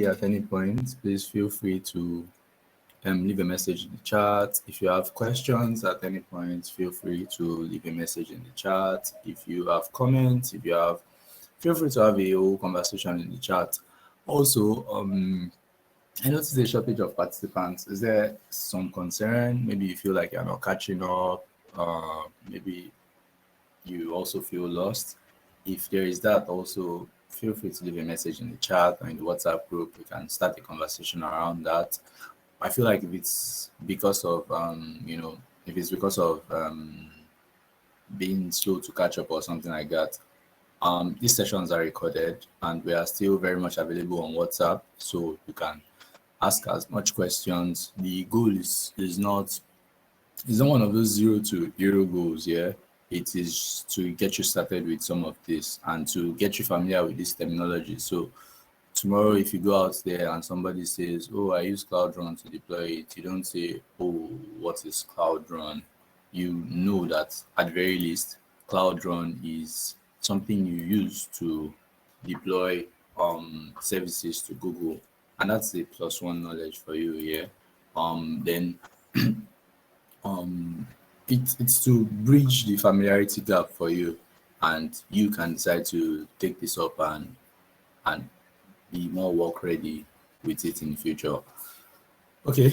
reliably at any point, please feel free to leave a message in the chat. If you have questions at any point, feel free to leave a message in the chat. If you have comments, feel free to have a whole conversation in the chat. Also, I noticed a shortage of participants. Is there some concern? Maybe you feel like you're not catching up. Maybe you also feel lost. If there is that, also feel free to leave a message in the chat or in the WhatsApp group. We can start a conversation around that. I feel like if it's because of if it's because of being slow to catch up or something like that, these sessions are recorded and we are still very much available on WhatsApp, so you can ask as much questions. The goal is not one of those 0 to hero goals. Yeah, it is to get you started with some of this and to get you familiar with this terminology. So tomorrow, if you go out there and somebody says, "Oh, I use Cloud Run to deploy it," you don't say, "Oh, what is Cloud Run?" You know that at the very least, Cloud Run is something you use to deploy services to Google, and that's a plus one knowledge for you here. Then it's to bridge the familiarity gap for you, and you can decide to take this up and be more work ready with it in the future. Okay,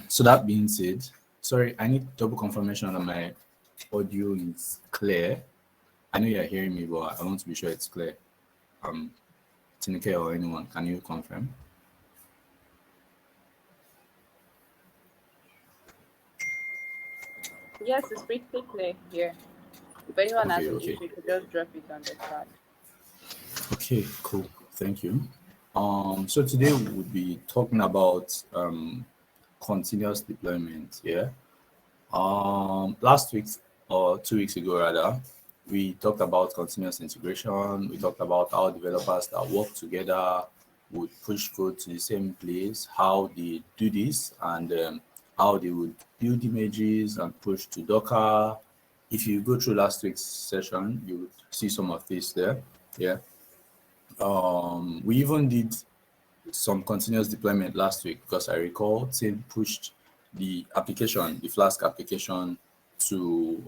so that being said, sorry, I need double confirmation that my audio is clear. I know you're hearing me, but I want to be sure it's clear. Tineke or anyone, can you confirm? Yes, it's pretty clear here. If anyone has an issue, you could just drop it on the chat. Okay, cool. Thank you. So today we will be talking about continuous deployment. Yeah. Last week or 2 weeks ago rather, we talked about continuous integration. We talked about how developers that work together would push code to the same place, how they do this, and how they would build images and push to Docker. If you go through last week's session, you would see some of this there. Yeah. We even did some continuous deployment last week because I recall Tim pushed the application, the Flask application, to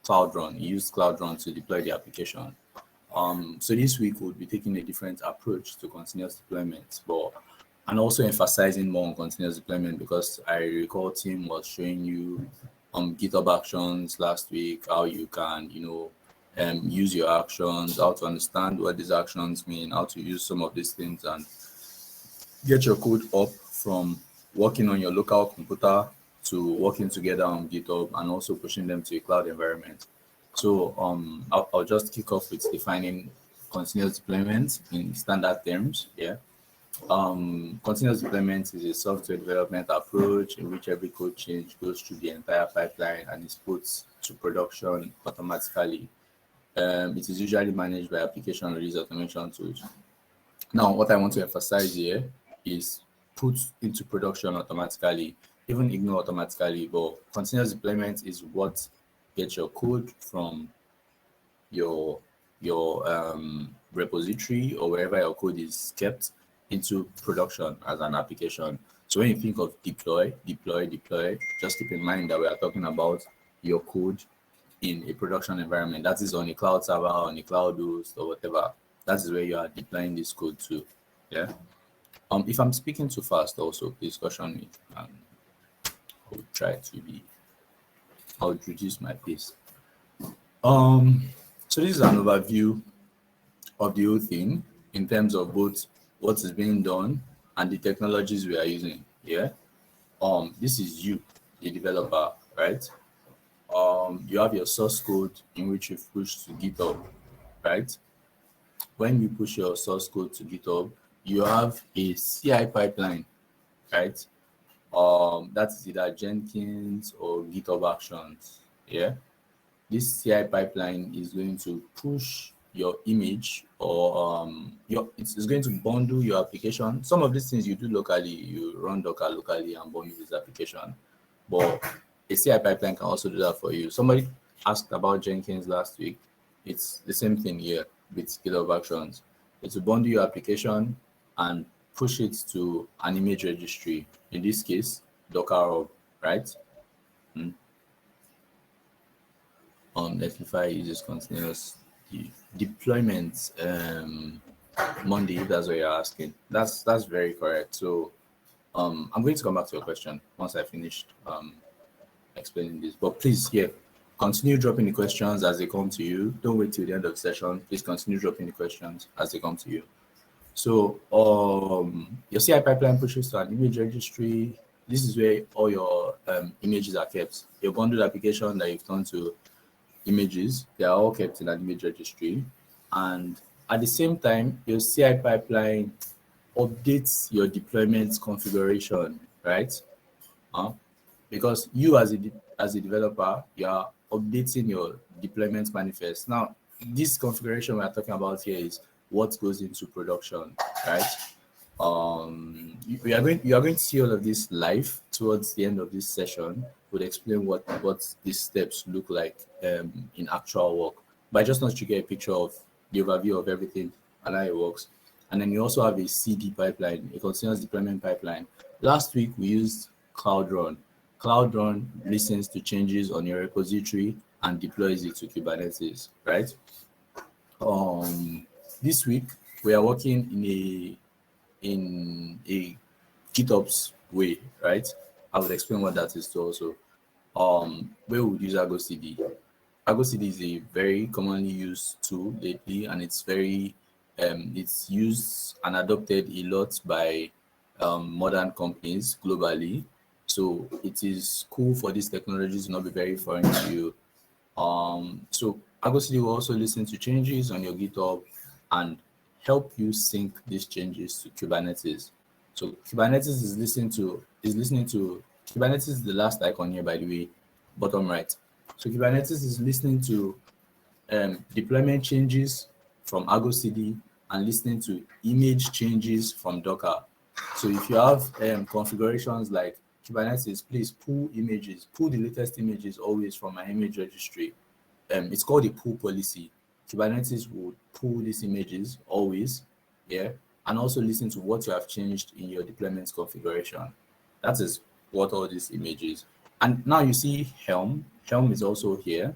Cloud Run. He used Cloud Run to deploy the application. So this week we'll be taking a different approach to continuous deployment, and also emphasizing more on continuous deployment because I recall Tim was showing you GitHub Actions last week, how you can, use your actions, how to understand what these actions mean, how to use some of these things and get your code up from working on your local computer to working together on GitHub and also pushing them to a cloud environment. So I'll just kick off with defining continuous deployment in standard terms. Yeah. Continuous deployment is a software development approach in which every code change goes through the entire pipeline and is put to production automatically. It is usually managed by application release automation tools. Now, what I want to emphasize here is put into production automatically, even ignore automatically, but continuous deployment is what gets your code from your repository or wherever your code is kept into production as an application. So when you think of deploy, just keep in mind that we are talking about your code in a production environment. That is on a cloud server, on a cloud host, or whatever. That is where you are deploying this code to. Yeah. If I'm speaking too fast, also please caution me. I will try to be. I would reduce my pace. So this is an overview of the whole thing in terms of both what is being done and the technologies we are using. Yeah. This is you, the developer, right? You have your source code in which you push to GitHub, right? When you push your source code to GitHub, you have a CI pipeline, right? That is either Jenkins or GitHub Actions. Yeah. This CI pipeline is going to push your image or it's going to bundle your application. Some of these things you do locally, you run Docker locally and bundle this application. But a CI pipeline can also do that for you. Somebody asked about Jenkins last week. It's the same thing here with GitHub Actions. It's to bundle your application and push it to an image registry. In this case, Docker Hub, right? Mm. Netlify uses continuous deployment. Monday, if that's what you're asking. That's very correct. So I'm going to come back to your question once I finished explaining this. But please, yeah, continue dropping the questions as they come to you. Don't wait till the end of the session. Please continue dropping the questions as they come to you. So your CI pipeline pushes to an image registry. This is where all your images are kept. Your bundled application that you've turned to images, they are all kept in an image registry. And at the same time, your CI pipeline updates your deployment configuration, right? Because you as a developer, you are updating your deployment manifest. Now, this configuration we are talking about here is what goes into production, right? You are going to see all of this live towards the end of this session. We'll explain what these steps look like in actual work. But I just want you to get a picture of the overview of everything and how it works. And then you also have a CD pipeline, a continuous deployment pipeline. Last week we used Cloud Run. Cloud Run listens to changes on your repository and deploys it to Kubernetes, right? This week we are working in a GitOps way, right? I would explain what that is too also. Where we would use Argo CD. Argo CD is a very commonly used tool lately, and it's very it's used and adopted a lot by modern companies globally. So it is cool for these technologies to not be very foreign to you. So Argo CD will also listen to changes on your GitHub and help you sync these changes to Kubernetes. So Kubernetes is listening to Kubernetes is the last icon here, by the way, bottom right. So Kubernetes is listening to deployment changes from Argo CD and listening to image changes from Docker. So if you have configurations like Kubernetes, please pull the latest images always from my image registry. It's called a pull policy. Kubernetes would pull these images always, yeah, and also listen to what you have changed in your deployment configuration. That is what all these images. And now you see Helm. Helm is also here.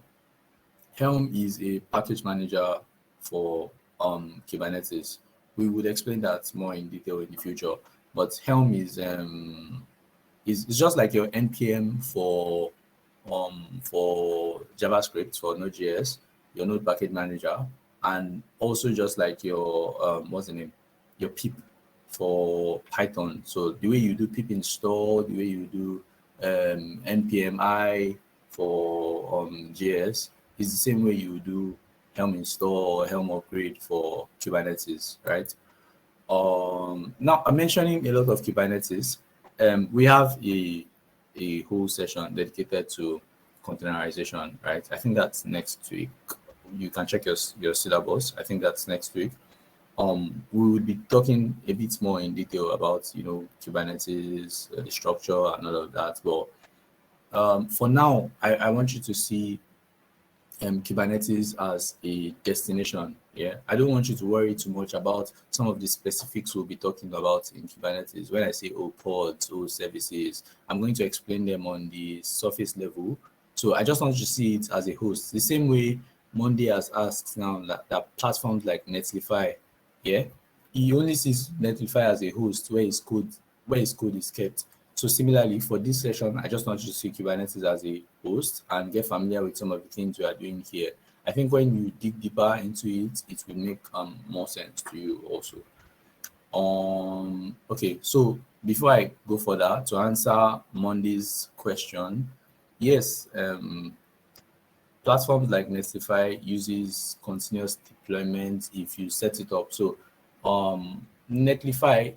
Helm is a package manager for Kubernetes. We would explain that more in detail in the future. But Helm is it's just like your npm for JavaScript, for Node.js, your Node package manager, and also just like your what's the name, your pip for Python. So the way you do pip install, the way you do npmi for JS is the same way you do Helm install or Helm upgrade for Kubernetes, right? Now I'm mentioning a lot of Kubernetes. We have a whole session dedicated to containerization, right? I think that's next week. You can check your syllabus. I think that's next week. We will be talking a bit more in detail about Kubernetes, the structure and all of that. But for now, I want you to see Kubernetes as a destination. Yeah, I don't want you to worry too much about some of the specifics we'll be talking about in Kubernetes. When I say pods, services, I'm going to explain them on the surface level. So I just want you to see it as a host, the same way Monday has asked now that platforms like Netlify, yeah, he only sees Netlify as a host where his code is kept. So similarly, for this session, I just want you to see Kubernetes as a host and get familiar with some of the things we are doing here. I think when you dig deeper into it, it will make more sense to you also. Okay, so before I go further, to answer Monday's question, yes, platforms like Netlify uses continuous deployment if you set it up. So Netlify,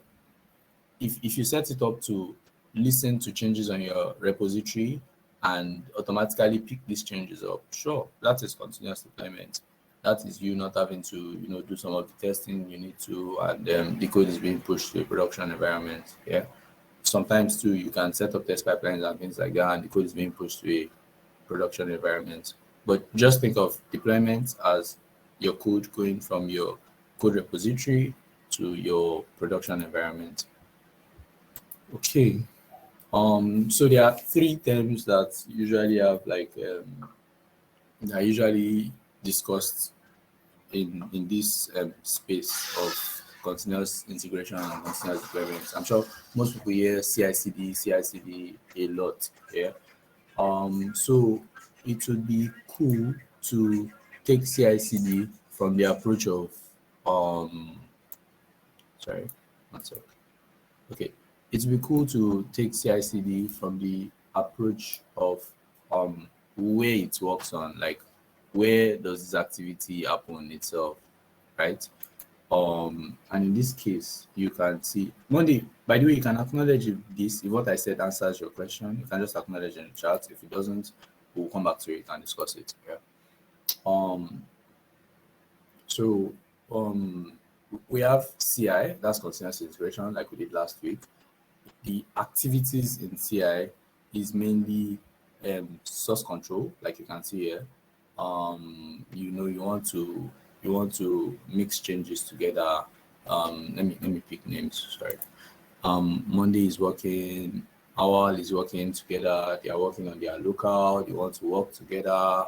if you set it up to listen to changes on your repository and automatically pick these changes up, sure, that is continuous deployment. That is you not having to do some of the testing you need to, and the code is being pushed to a production environment. Yeah, sometimes too you can set up test pipelines and things like that, and the code is being pushed to a production environment. But just think of deployment as your code going from your code repository to your production environment. Okay. So there are three terms that usually have that are usually discussed in this space of continuous integration and continuous deployment. I'm sure most people hear CI/CD, CI/CD a lot. Yeah. So it would be cool to take CI/CD from the approach of um. Sorry, one sec. Okay, it would be cool to take CI/CD from the approach of where it works on, like where does this activity happen itself, right? And in this case, you can see Monday. By the way, you can acknowledge if what I said answers your question. You can just acknowledge in the chat. If it doesn't, we'll come back to it and discuss it. Yeah. Um. So we have CI. That's continuous integration, like we did last week. The activities in CI is mainly source control, like you can see here. You want to mix changes together. Let me pick names. Sorry. Monday is working. Owl is working together. They are working on their local. They want to work together.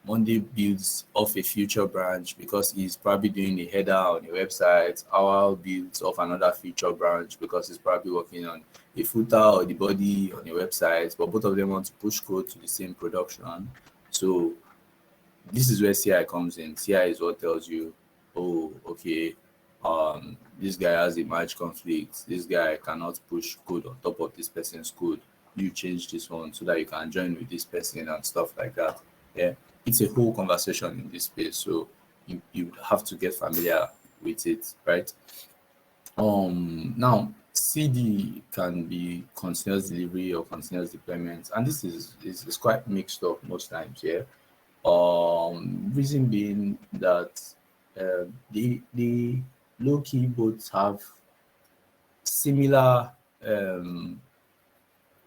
Monday builds off a future branch because he's probably doing a header on a website. Owl builds off another feature branch because he's probably working on a footer or the body on a website. But both of them want to push code to the same production. So this is where CI comes in. CI is what tells you, oh, okay, this guy has a merge conflict. This guy cannot push code on top of this person's code. You change this one so that you can join with this person and stuff like that. Yeah, it's a whole conversation in this space. So you have to get familiar with it, right? Now CD can be continuous delivery or continuous deployment, and this is quite mixed up most times. Yeah. Reason being that the low key both have similar um,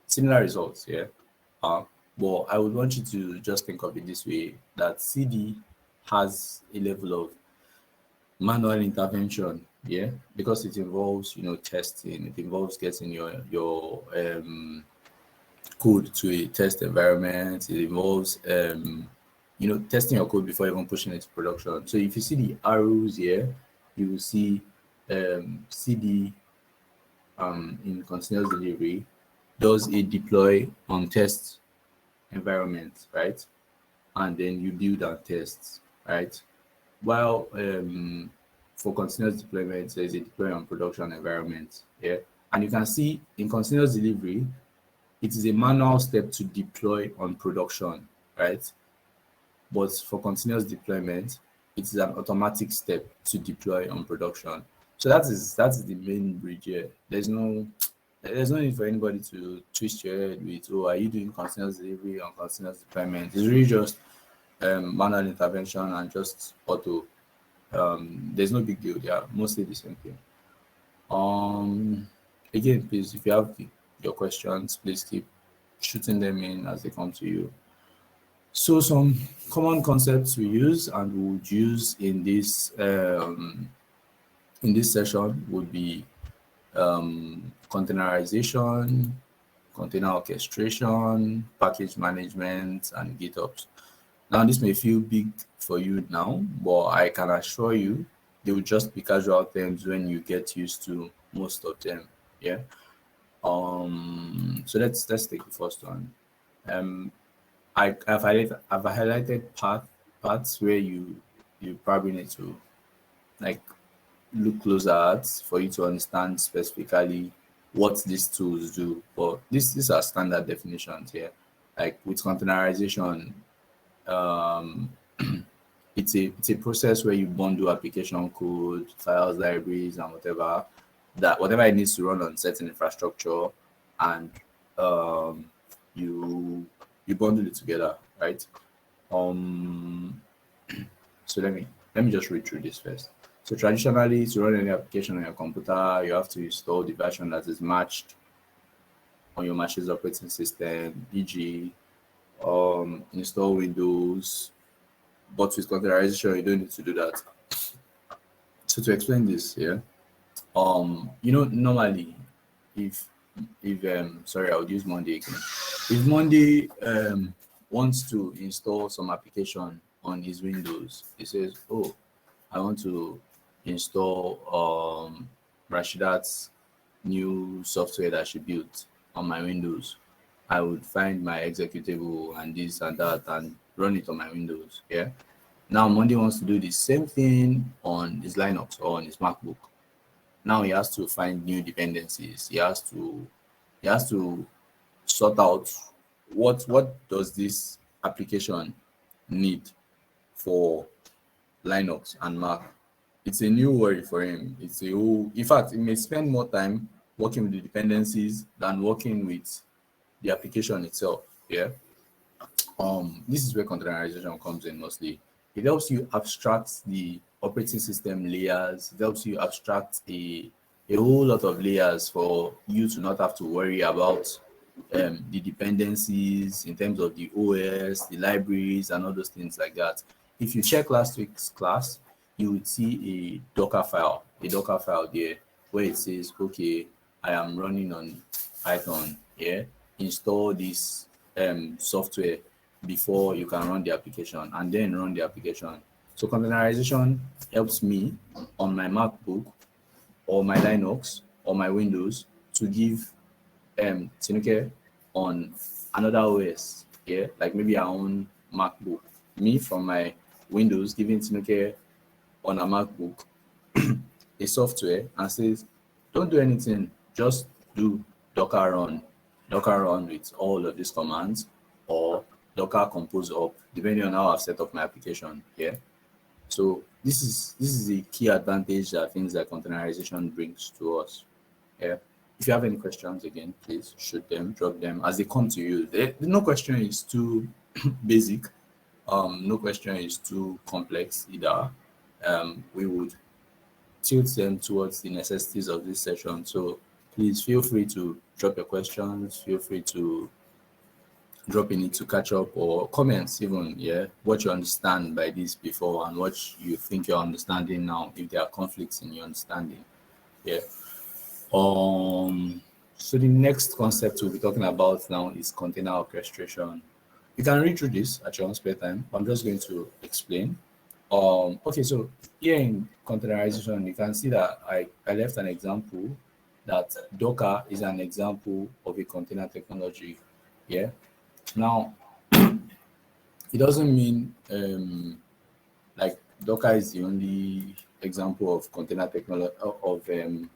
similar results. Yeah. But I would want you to just think of it this way: that CD has a level of manual intervention. Yeah, because it involves testing. It involves getting your code to a test environment. It involves testing your code before even pushing it to production. So if you see the arrows here, you will see CD in continuous delivery does a deploy on test environment, right? And then you build and test, right? While for continuous deployment, there's a deploy on production environment. Yeah. And you can see in continuous delivery, it is a manual step to deploy on production, right? But for continuous deployment, it is an automatic step to deploy on production. So that is the main bridge here. There's no need for anybody to twist your head with, oh, are you doing continuous delivery on continuous deployment? It's really just manual intervention and just auto. There's no big deal. They are mostly the same thing. Um, Again, please, if you have your questions, please keep shooting them in as they come to you. So some common concepts we use and we would use in this session would be containerization, container orchestration, package management, and GitOps. Now, this may feel big for you now, but I can assure you they will just be casual terms when you get used to most of them. Yeah. So let's take the first one. I've highlighted parts where you probably need to like look closer at for you to understand specifically what these tools do. But these are standard definitions here. Like with containerization, um, it's a process where you bundle application code, files, libraries, and whatever it needs to run on certain infrastructure, and you bundle it together, right? Um, so let me just read through this first. So traditionally, to run any application on your computer, you have to install the version that is matched on your machine's operating system, e.g., install Windows. But with containerization, you don't need to do that. So to explain this, yeah, normally if sorry, I would use Monday again. If Monday wants to install some application on his Windows, he says, "Oh, I want to install Rashidat's new software that she built on my Windows." I would find my executable and this and that and run it on my Windows. Yeah. Now Monday wants to do the same thing on his Linux or on his MacBook. Now he has to find new dependencies. He has to sort out what does this application need for Linux and Mac. It's a new worry for him. It's a whole, in fact, he may spend more time working with the dependencies than working with the application itself. Yeah. This is where containerization comes in mostly. It helps you abstract the operating system layers. It helps you abstract a whole lot of layers for you to not have to worry about the dependencies in terms of the OS, the libraries, and all those things like that. If you check last week's class, you would see a Docker file there where it says, okay, I am running on Python. Yeah, install this software before you can run the application and then run the application. So containerization helps me on my MacBook or my Linux or my Windows to give Tinuke on another OS. Yeah, like maybe our own MacBook. Me from my Windows giving Tinuke on a MacBook a software and says, don't do anything, just do Docker run with all of these commands, or Docker compose up, depending on how I've set up my application. Yeah. So this is a key advantage that things like containerization brings to us. Yeah. If you have any questions, again, please shoot them, drop them as they come to you. No question is too basic. No question is too complex either. We would tilt them towards the necessities of this session. So please feel free to drop your questions. Feel free to drop in it to catch up or comments even, yeah, what you understand by this before and what you think you're understanding now, if there are conflicts in your understanding. Yeah. So the next concept we'll be talking about now is container orchestration. You can read through this at your own spare time. I'm just going to explain. Okay, so here in containerization, you can see that I left an example that Docker is an example of a container technology. Yeah. Now, it doesn't mean like Docker is the only example of container technologies.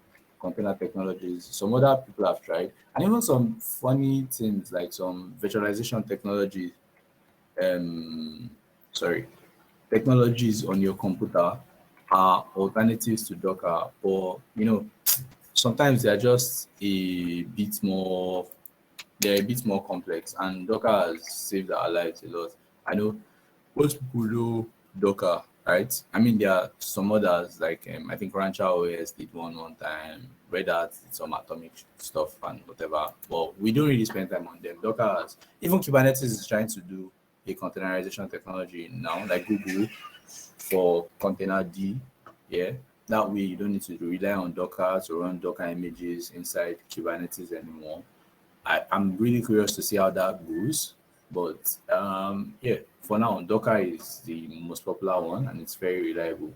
Some other people have tried, and even some funny things like some virtualization technology. Um, sorry, technologies on your computer are alternatives to Docker, but sometimes they're a bit more complex, and Docker has saved our lives a lot. I know most people know Docker, right? I mean, there are some others like I think Rancher OS did one time, Red Hat did some atomic stuff and whatever. But we don't really spend time on them. Docker has, even Kubernetes is trying to do a containerization technology now, like Google for container D. Yeah, that way you don't need to rely on Docker to run Docker images inside Kubernetes anymore. I'm really curious to see how that goes. But yeah, for now, Docker is the most popular one and it's very reliable.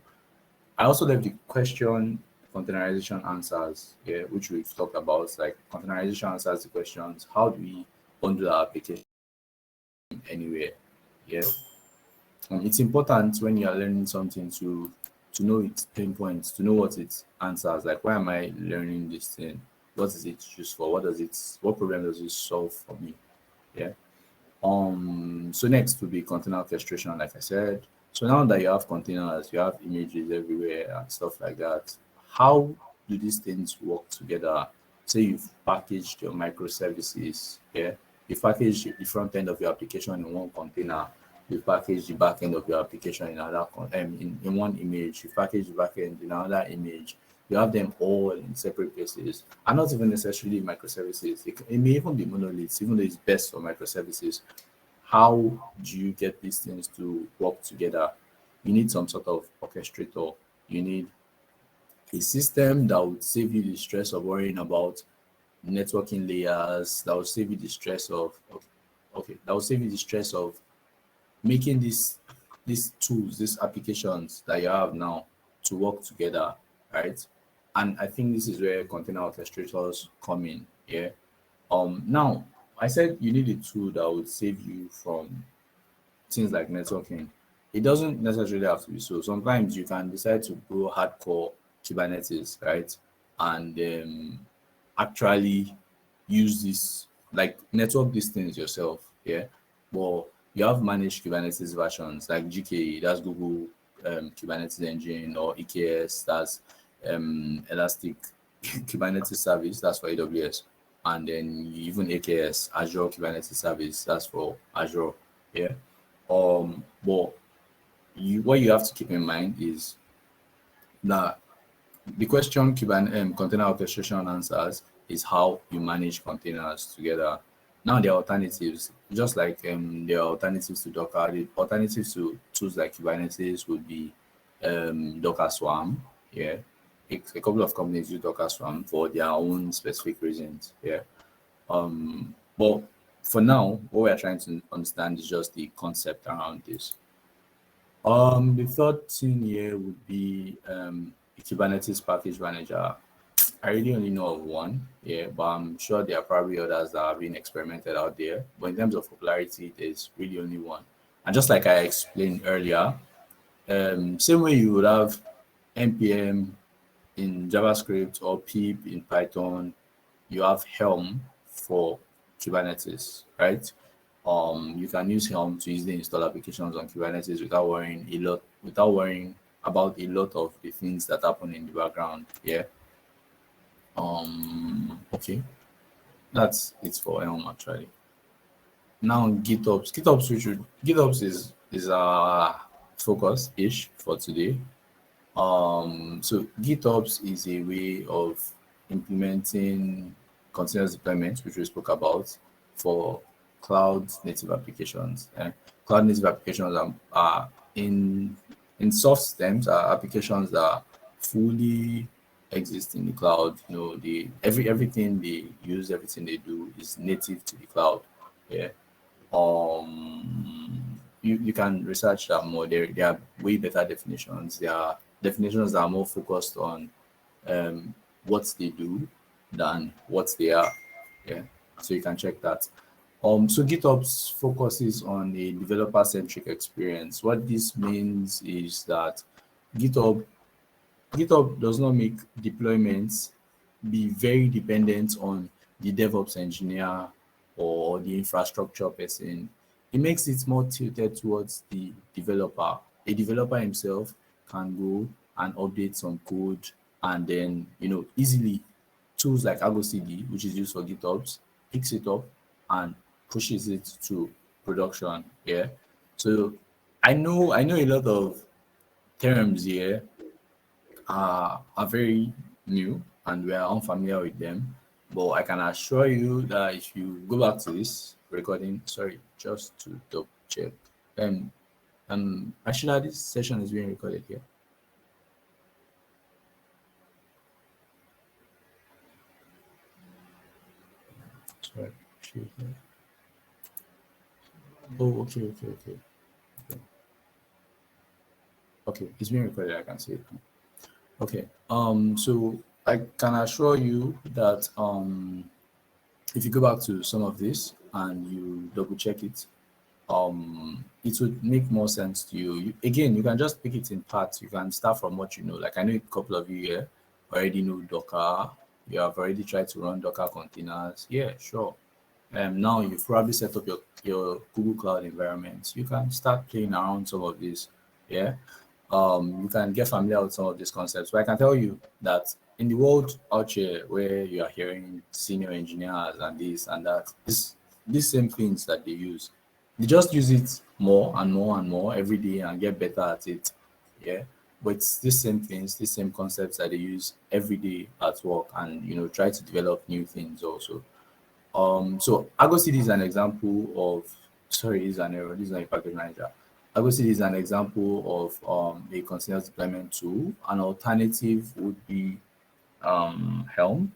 I also left the question containerization answers, yeah, which we've talked about. Like containerization answers the questions, how do we bundle our application anywhere? Yeah. It's important when you are learning something to know its pain points, to know what it answers. Like, why am I learning this thing? What is it used for? What problem does it solve for me? Yeah. So next will be container orchestration, like I said. So now that you have containers, you have images everywhere and stuff like that. How do these things work together? Say you've packaged your microservices, yeah. You package the front end of your application in one container. You package the back end of your application in in one image. You package the back end in another image. You have them all in separate places, and not even necessarily microservices. It may even be monoliths, even though it's best for microservices. How do you get these things to work together? You need some sort of orchestrator. You need A system that would save you the stress of worrying about networking layers, that will save you the stress of okay, that will save you the stress of making these tools, these applications that you have now to work together, right? And I think this is where container orchestrators come in. Yeah. Now I said you need a tool that would save you from things like networking. It doesn't necessarily have to be so. Sometimes you can decide to go hardcore Kubernetes, right? And actually use this, like network these things yourself. Yeah. But you have managed Kubernetes versions like GKE, that's Google Kubernetes Engine, or EKS, that's Elastic Kubernetes Service, that's for AWS. And then even AKS, Azure Kubernetes Service, that's for Azure. Yeah. But what you have to keep in mind is that the question container orchestration answers is how you manage containers together. Now there are alternatives, just like there are alternatives to Docker. The alternatives to tools like Kubernetes would be Docker Swarm. Yeah, a couple of companies use Docker Swarm for their own specific reasons. Yeah, but for now, what we are trying to understand is just the concept around this. The third thing here would be a Kubernetes package manager. I really only know of one, yeah, but I'm sure there are probably others that are being experimented out there. But in terms of popularity, there's really only one. And just like I explained earlier, same way you would have npm in JavaScript or pip in Python, you have Helm for Kubernetes, right? You can use Helm to easily install applications on Kubernetes without worrying about a lot of the things that happen in the background. Yeah. Okay. That's it for Helm actually. Now GitOps is our focus ish for today. So GitOps is a way of implementing continuous deployment, which we spoke about, for cloud native applications. And cloud native applications are in soft terms are applications that fully exist in the cloud. You know, everything they use, everything they do is native to the cloud. Yeah. You can research that more. There are way better definitions. There are definitions that are more focused on what they do than what they are. Yeah. So you can check that. So GitOps focuses on a developer-centric experience. What this means is that GitHub GitHub does not make deployments be very dependent on the DevOps engineer or the infrastructure person. It makes it more tilted towards the developer. A developer himself can go and update some code, and then easily tools like Argo CD, which is used for GitOps, picks it up and pushes it to production. Yeah. So I know a lot of terms here are very new and we are unfamiliar with them. But I can assure you that if you go back to this recording, sorry, just to double check. Um actually this session is being recorded here. Sorry. Oh, okay. Okay, it's being recorded, I can see it. Okay. So I can assure you that if you go back to some of this and you double check it, it would make more sense to you. Again, you can just pick it in parts. You can start from what you know. Like I know a couple of you here already know Docker. You have already tried to run Docker containers. Yeah, sure. Now you've probably set up your Google Cloud environment. You can start playing around some of this. Yeah. You can get familiar with some of these concepts. But I can tell you that in the world out here where you are hearing senior engineers and this and that, these same things that they use, they just use it more and more and more every day and get better at it. Yeah. But it's these same things, these same concepts that they use every day at work, and try to develop new things also. So Argo CD is an example of, sorry, is an error. This is not a package manager. Argo CD is an example of a continuous deployment tool. An alternative would be Helm.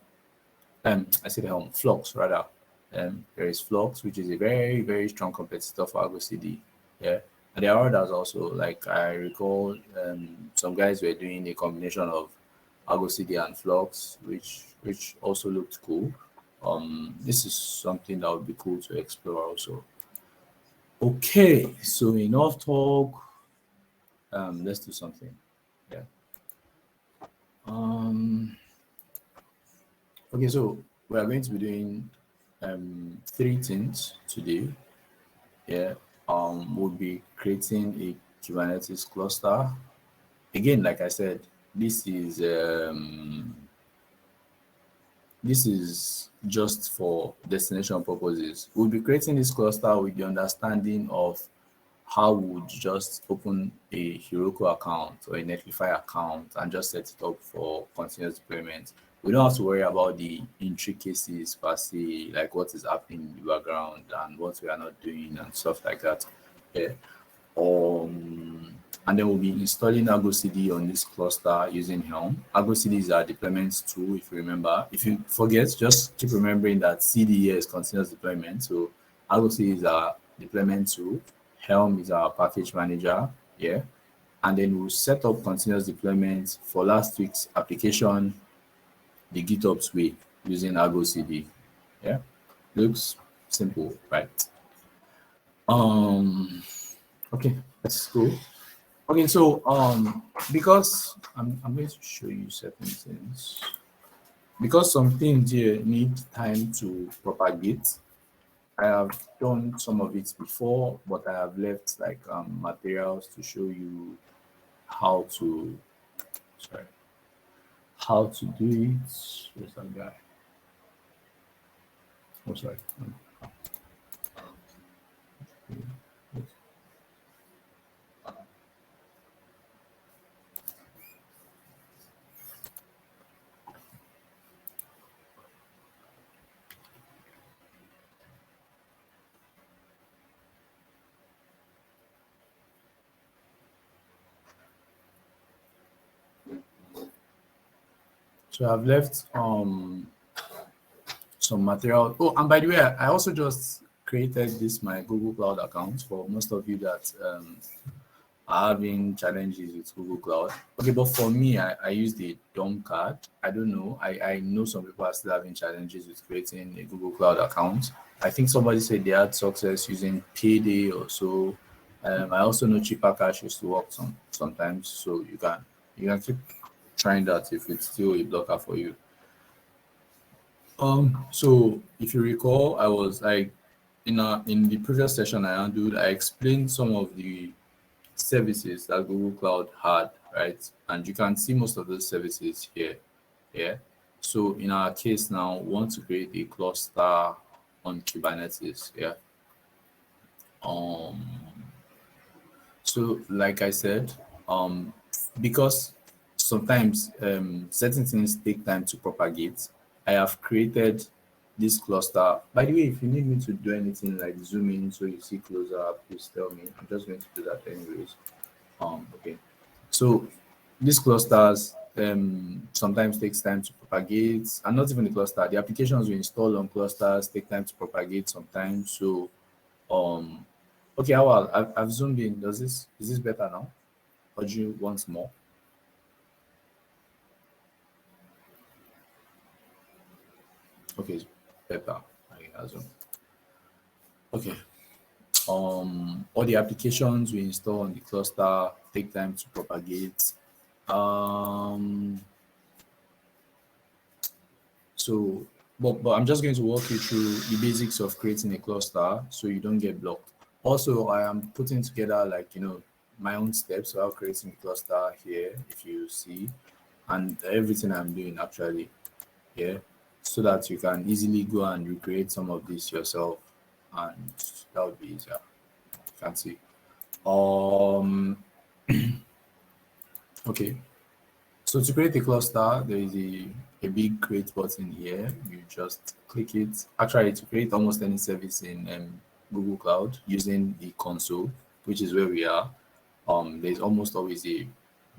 I said Helm, Flux rather. There is Flux, which is a very, very strong competitor for Argo CD. Yeah. And there are others also. Like I recall some guys were doing a combination of Argo CD and Flux, which also looked cool. This is something that would be cool to explore also. Okay, so enough talk. Let's do something. Yeah. Um, okay, so we are going to be doing three things today. Yeah. We'll be creating a Kubernetes cluster. Again, like I said, this is just for destination purposes. We'll be creating this cluster with the understanding of how would you just open a Heroku account or a Netlify account and just set it up for continuous deployment. We don't have to worry about the intricacies per se, like what is happening in the background and what we are not doing and stuff like that. Yeah. And then we'll be installing Argo CD on this cluster using Helm. Argo CD is our deployment tool, if you remember. If you forget, just keep remembering that CD here is continuous deployment. So Argo CD is our deployment tool. Helm is our package manager. Yeah. And then we'll set up continuous deployment for last week's application, the GitOps way, using Argo CD. Yeah. Looks simple, right? Okay, that's cool. Okay, so because I'm going to show you certain things. Because some things here need time to propagate. I have done some of it before, but I have left like materials to show you how to sorry how to do it. Where's that guy? Oh sorry. So I've left some material. Oh, and by the way, I also just created this my Google Cloud account for most of you that are having challenges with Google Cloud. Okay, but for me, I use the DOM card. I don't know. I know some people are still having challenges with creating a Google Cloud account. I think somebody said they had success using Payday or so. I also know cheaper cash used to work sometimes, so you can keep trying that if it's still a blocker for you. So if you recall, I was like in the previous session I handled, I explained some of the services that Google Cloud had, right? And you can see most of those services here. Yeah. So in our case now, we want to create a cluster on Kubernetes. Yeah. Um, so like I said, because sometimes certain things take time to propagate, I have created this cluster. By the way, if you need me to do anything like zoom in so you see closer, please tell me. I'm just going to do that anyways. Okay. So these clusters sometimes takes time to propagate, and not even the cluster. The applications we install on clusters take time to propagate sometimes. So um okay, I've zoomed in. Does this is this better now? Or do you want more? Okay, it's better. I zoom. Okay. All the applications we install on the cluster take time to propagate. Um So, but I'm just going to walk you through the basics of creating a cluster so you don't get blocked. Also, I am putting together like, my own steps while creating the cluster here, if you see, and everything I'm doing actually, yeah, so that you can easily go and recreate some of this yourself, and that would be easier. You can see. Um, okay. So to create a cluster, there is a big create button here. You just click it. Actually, to create almost any service in Google Cloud using the console, which is where we are, there's almost always a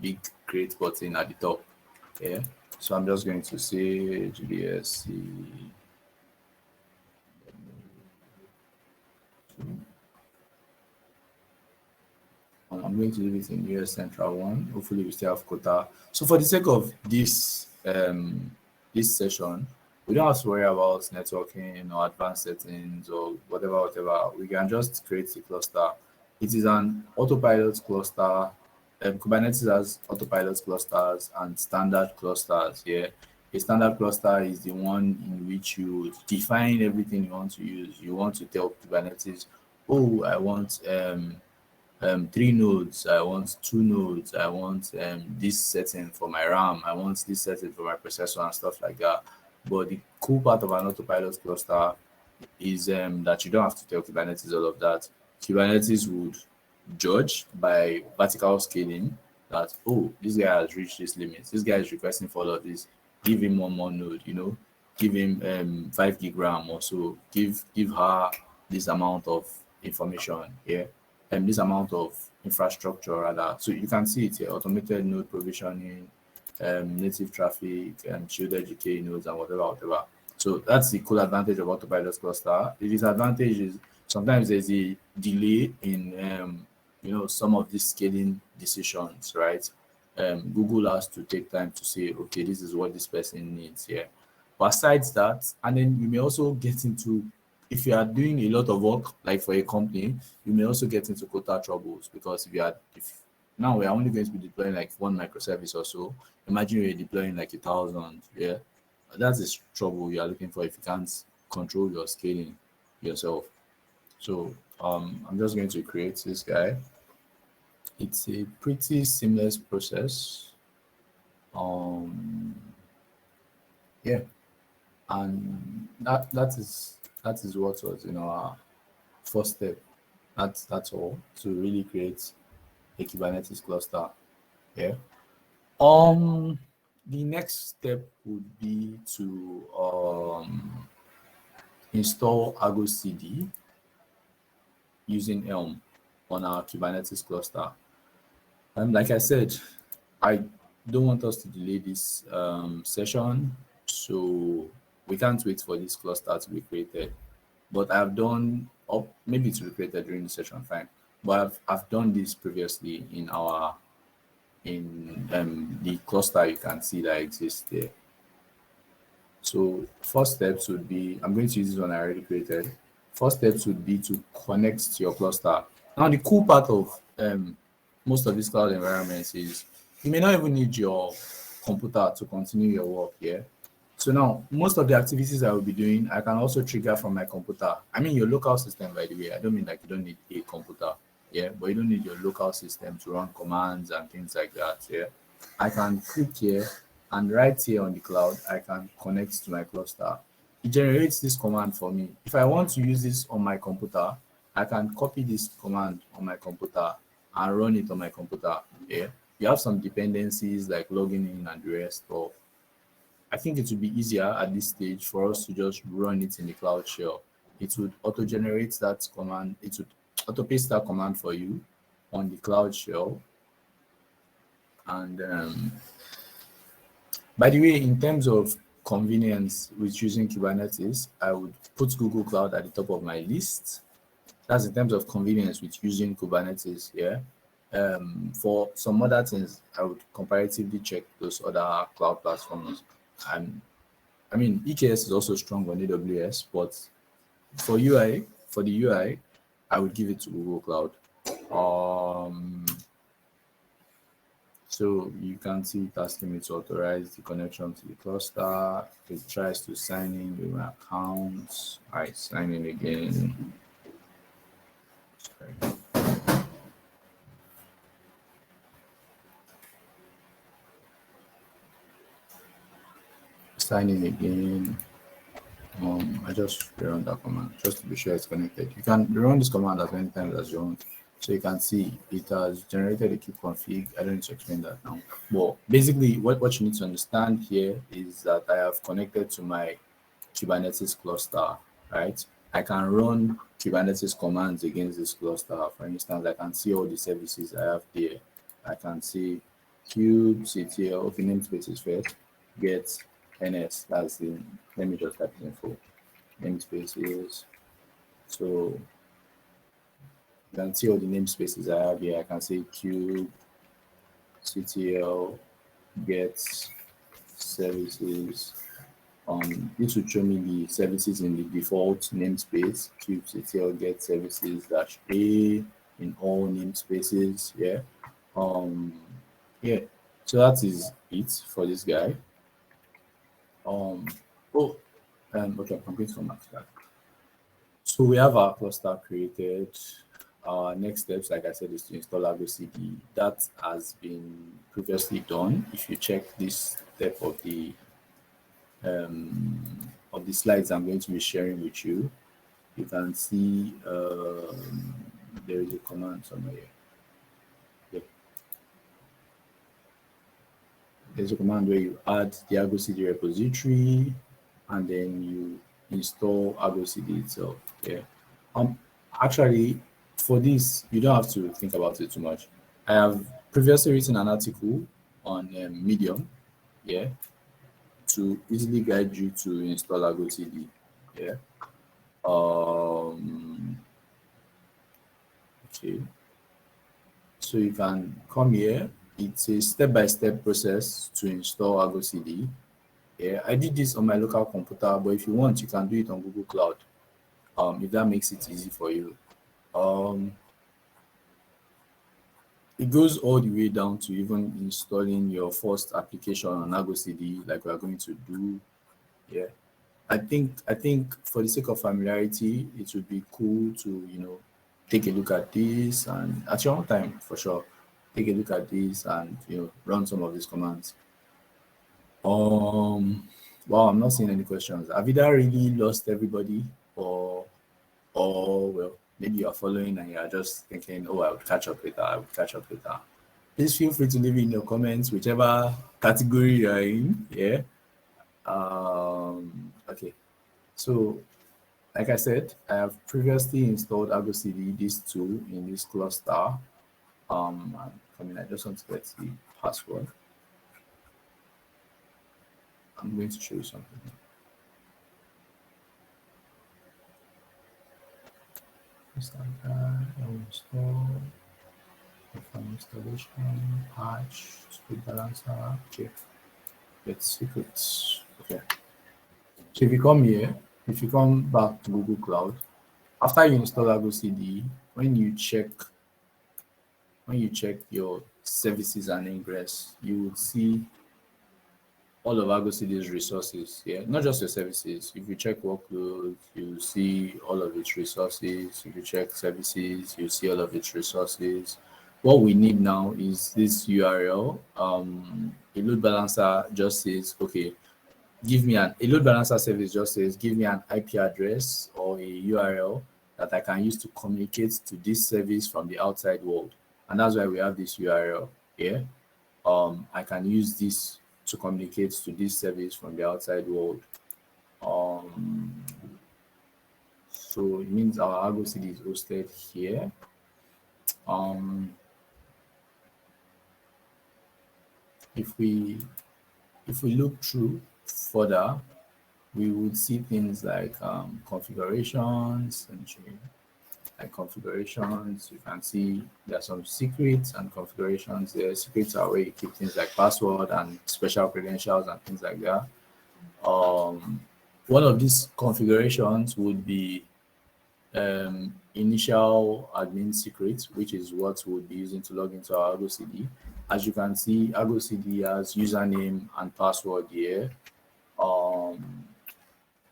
big create button at the top. Yeah. So I'm just going to say GDSC. I'm going to leave it in US Central One. Hopefully, we still have quota. So, for the sake of this session, we don't have to worry about networking or advanced settings or whatever. We can just create a cluster. It is an autopilot cluster. Kubernetes has autopilot clusters and standard clusters. Yeah, a standard cluster is the one in which you define everything you want to use. You want to tell Kubernetes, oh, I want 3 nodes, I want 2 nodes, I want this setting for my RAM, I want this setting for my processor and stuff like that. But the cool part of an autopilot cluster is that you don't have to tell Kubernetes all of that. Kubernetes would judge by vertical scaling that, oh, this guy has reached this limit. This guy is requesting for all of this. Give him one more node, give him 5 gig RAM or so. Give her this amount of information here, and this amount of infrastructure rather. So you can see it here: automated node provisioning, native traffic, and shielded GK nodes, and whatever. So that's the cool advantage of autopilot cluster. The disadvantage is sometimes there's a delay in some of these scaling decisions, right? Google has to take time to say, okay, this is what this person needs here. But besides that, and then you may also get into, if you are doing a lot of work, like for a company, you may also get into quota troubles, because if now we are only going to be deploying like one microservice or so, imagine you're deploying like 1,000, yeah, that's the trouble you are looking for if you can't control your scaling yourself. So I'm just going to create this guy. It's a pretty seamless process. Yeah, and that is what was our first step. That's all to really create a Kubernetes cluster. Yeah. The next step would be to install Argo CD using Elm on our Kubernetes cluster. And like I said, I don't want us to delay this session, so we can't wait for this cluster to be created. But I've done, or maybe it will be created during the session, fine. But I've done this previously in the cluster you can see that exists there. So first steps would be, I'm going to use this one I already created. First steps would be to connect to your cluster. Now the cool part of most of these cloud environments is you may not even need your computer to continue your work here. So now most of the activities I will be doing, I can also trigger from my computer. I mean your local system, by the way. I don't mean like you don't need a computer, yeah, but you don't need your local system to run commands and things like that. Yeah, I can click here, and right here on the cloud, I can connect to my cluster. It generates this command for me. If I want to use this on my computer, I can copy this command on my computer and run it on my computer. Yeah, you have some dependencies like logging in and the rest, but I think it would be easier at this stage for us to just run it in the cloud shell. It would auto-generate that command. It would auto-paste that command for you on the cloud shell. And by the way, in terms of convenience with using Kubernetes, I would put Google Cloud at the top of my list. That's in terms of convenience with using Kubernetes. Yeah. For some other things, I would comparatively check those other cloud platforms. And I mean, EKS is also strong on AWS, but for the UI, I would give it to Google Cloud. So you can see it asking me to authorize the connection to the cluster. It tries to sign in with my account. I sign in again. Sorry. Sign in again. I just run that command just to be sure it's connected. You can run this command as many times as you want. So you can see it has generated a kubeconfig. I don't need to explain that now. But basically, what you need to understand here is that I have connected to my Kubernetes cluster, right? I can run Kubernetes commands against this cluster. For instance, I can see all the services I have there. I can see cube, ctl, okay, namespaces first, get ns, that's the, let me just type it in full, namespaces. So you can see all the namespaces I have here. I can say cube, ctl, get services. This will show me the services in the default namespace, kubectl get services dash a in all namespaces. Yeah. Yeah. So that is it for this guy. Oh, okay, I'm going to come back to that. So we have our cluster created. Our next steps, like I said, is to install Argo CD. That has been previously done. If you check this step of the slides I'm going to be sharing with you, you can see there is a command somewhere here. Yeah. There's a command where you add the Argo CD repository and then you install Argo CD itself. Yeah. Actually, for this, you don't have to think about it too much. I have previously written an article on Medium, yeah, to easily guide you to install Argo CD. Yeah. Okay. So you can come here. It's a step-by-step process to install Argo CD. Yeah, I did this on my local computer, but if you want, you can do it on Google Cloud. If that makes it easy for you. It goes all the way down to even installing your first application on Argo CD, like we are going to do. Yeah. I think for the sake of familiarity, it would be cool to take a look at this and at your own time for sure. Take a look at this and run some of these commands. Wow, I'm not seeing any questions. Have either really lost everybody or well, maybe you're following and you're just thinking, oh, I would catch up later, I would catch up later. Please feel free to leave in your comments, whichever category you're in. Yeah. Okay. So, like I said, I have previously installed Argo CD, this tool in this cluster. I just want to get the password. I'm going to show you something. Install, perform installation, patch, speed balancer. Okay, let's secrets. Okay. So if you come here, if you come back to Google Cloud, after you install Argo CD, when you check your services and ingress, you will see all of Argo CD's resources. Yeah, not just your services. If you check workloads, you see all of its resources. If you check services, you see all of its resources. What we need now is this URL. A load balancer just says, okay, a load balancer service just says, give me an IP address or a URL that I can use to communicate to this service from the outside world. And that's why we have this URL here. I can use this to communicate to this service from the outside world. So it means our Argo CD is hosted here. If we look through further, we would see things like configurations and like configurations. You can see there are some secrets and configurations there. Secrets are where you keep things like password and special credentials and things like that. One of these configurations would be initial admin secret, which is what we'll be using to log into our Argo CD. As you can see, Argo CD has username and password here.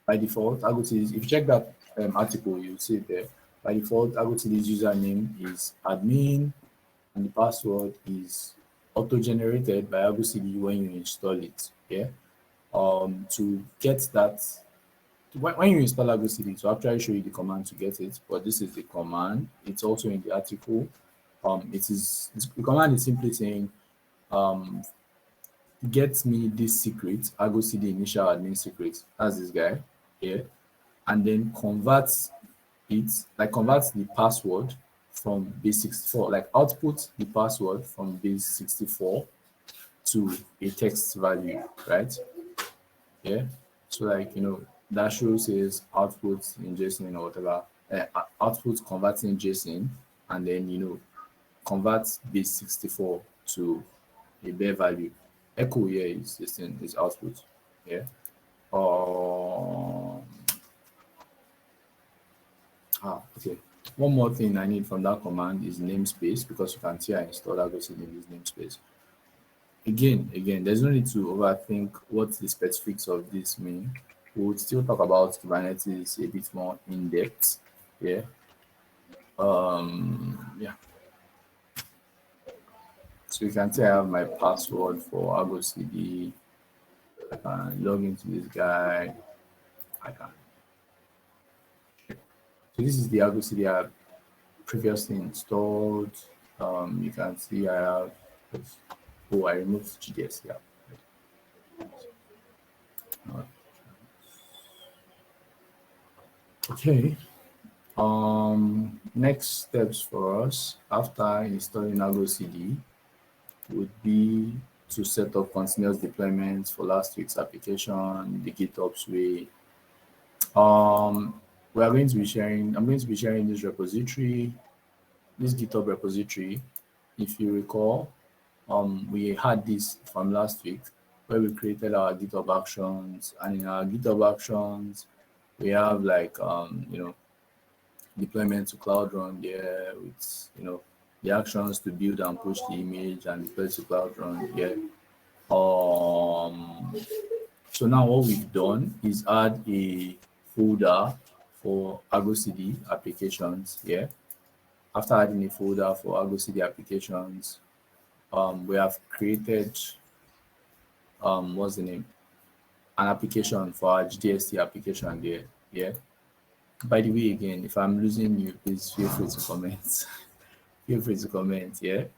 By default, Argo CD, if you check that article, you'll see it there. By default, Argo CD's username is admin and the password is auto-generated by Argo CD when you install it. Yeah. To get that, when you install Argo CD, to actually show you the command to get it, but this is the command. It's also in the article. The command is simply saying, get me this secret, Argo CD initial admin secret. That's this guy here, and then convert it like converts the password from base 64, like output the password from base 64 to a text value, right? Yeah. So like that shows is output in JSON or whatever, output converting JSON, and then convert base 64 to a bare value. Echo here is this thing is output. Yeah. Um okay. One more thing I need from that command is namespace, because you can see I installed Agosy in this namespace. Again, there's no need to overthink what the specifics of this mean. We would still talk about Kubernetes a bit more in depth. Yeah. Yeah. So you can see I have my password for Argo CD. I can log into this guy. I can. So this is the Argo CD I have previously installed. You can see I have. Oh, I removed GDS. Yeah. Okay. Next steps for us after installing Argo CD would be to set up continuous deployments for last week's application, the GitOps way. We are going to be sharing, I'm going to be sharing this repository, this GitHub repository. If you recall, we had this from last week where we created our GitHub actions, and in our GitHub actions, we have like, deployment to Cloud Run there with, the actions to build and push the image and deploy to Cloud Run. Yeah. So now what we've done is add a folder for Argo CD applications. Yeah. After adding a folder for Argo CD applications, we have created what's the name? An application for our GDST application there. Yeah. By the way, again, if I'm losing you, please feel free to comment. Feel free to comment. Yeah.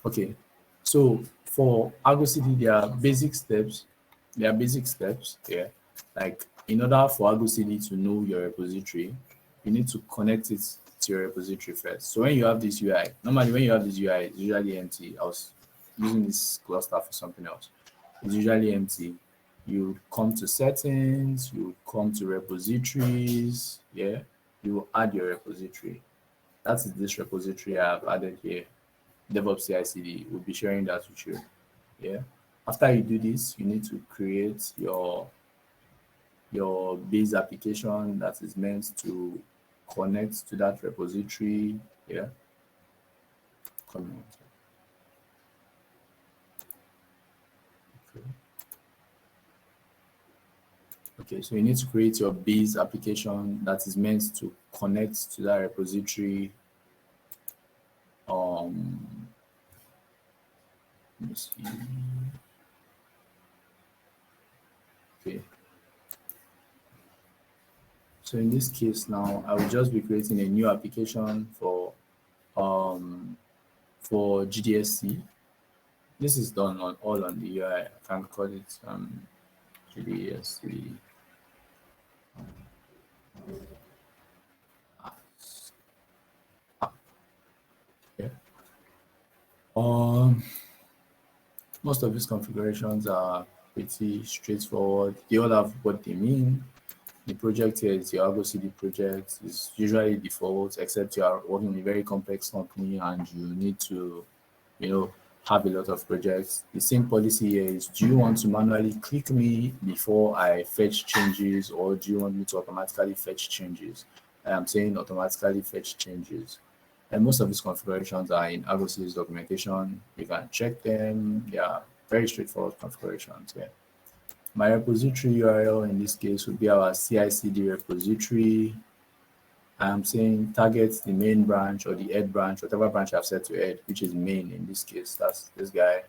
Okay. So for Argo CD, there are basic steps. There are basic steps. Yeah. Like in order for Argo CD to know your repository, you need to connect it to your repository first. So when you have this UI, normally when you have this UI, it's usually empty. I was using this cluster for something else. It's usually empty. You come to settings, you come to repositories, yeah, you add your repository. That is this repository I have added here. DevOps CI/CD will be sharing that with you. Yeah. After you do this, you need to create your base application that is meant to connect to that repository. Yeah. Connect. Okay, so you need to create your base application that is meant to connect to that repository. Let me see. Okay. So in this case now, I will just be creating a new application for GDSC. This is done on all on the UI. I can call it GDSC. Yeah. Most of these configurations are pretty straightforward. They all have what they mean. The project here is your Argo CD project. It's usually default, except you are working in a very complex company and you need to, have a lot of projects. The same policy here is: do you want to manually click me before I fetch changes, or do you want me to automatically fetch changes? I am saying automatically fetch changes. And most of these configurations are in Argo CD's documentation. You can check them. They are very straightforward configurations. Yeah. My repository URL in this case would be our CI/CD repository. I'm saying target the main branch or the head branch, whatever branch I've set to head, which is main in this case. That's this guy,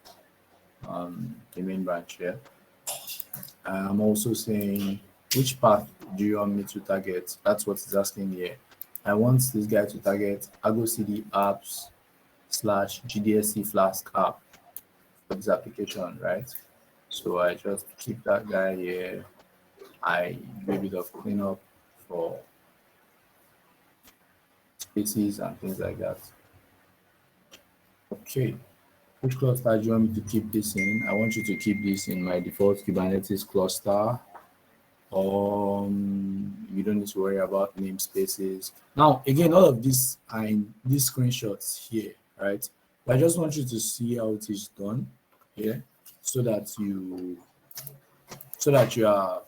the main branch here. I'm also saying which path do you want me to target? That's what it's asking here. I want this guy to target Argo CD apps / GDSC Flask app for this application, right? So I just keep that guy here, I do a bit of cleanup for spaces and things like that. Okay, which cluster do you want me to keep this in? I want you to keep this in my default Kubernetes cluster. You don't need to worry about namespaces. Now, again, all of this are in these screenshots here, right? But I just want you to see how it is done here, so that you are,